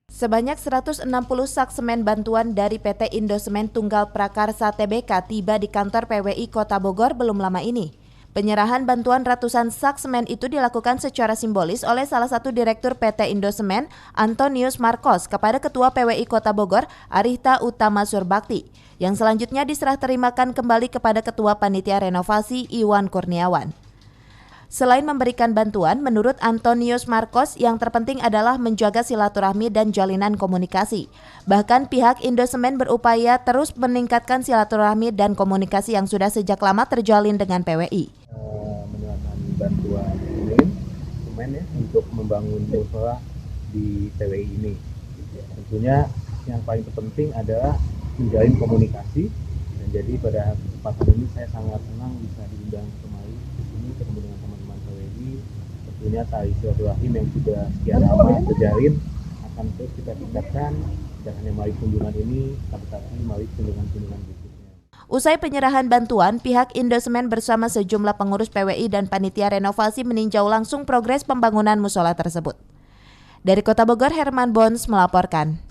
Sebanyak 160 sak semen bantuan dari PT Indosemen Tunggal Prakarsa Tbk tiba di kantor PWI Kota Bogor belum lama ini. Penyerahan bantuan ratusan sak semen itu dilakukan secara simbolis oleh salah satu direktur PT Indosemen, Antonius Marcos, kepada Ketua PWI Kota Bogor, Arihta Utama Surbakti, yang selanjutnya diserah terimakan kembali kepada Ketua Panitia Renovasi Iwan Kurniawan. Selain memberikan bantuan, menurut Antonius Marcos, yang terpenting adalah menjaga silaturahmi dan jalinan komunikasi. Bahkan pihak Indosemen berupaya terus meningkatkan silaturahmi dan komunikasi yang sudah sejak lama terjalin dengan PWI. Menyerahkan bantuan semen ya, untuk membangun musola di PWI ini. Tentunya yang paling terpenting adalah menjalin komunikasi. Dan jadi pada kesempatan ini saya sangat senang bisa diundang kembali ke sini ketemu dengan teman-teman PWI. Tentunya tali silaturahim yang sudah sekian lama terjalin akan terus kita tingkatkan, tidak hanya melalui kunjungan ini, tapi melalui kunjungan-kunjungan berikutnya. Usai penyerahan bantuan, pihak Indosemen bersama sejumlah pengurus PWI dan panitia renovasi meninjau langsung progres pembangunan musola tersebut. Dari Kota Bogor, Herman Bons melaporkan.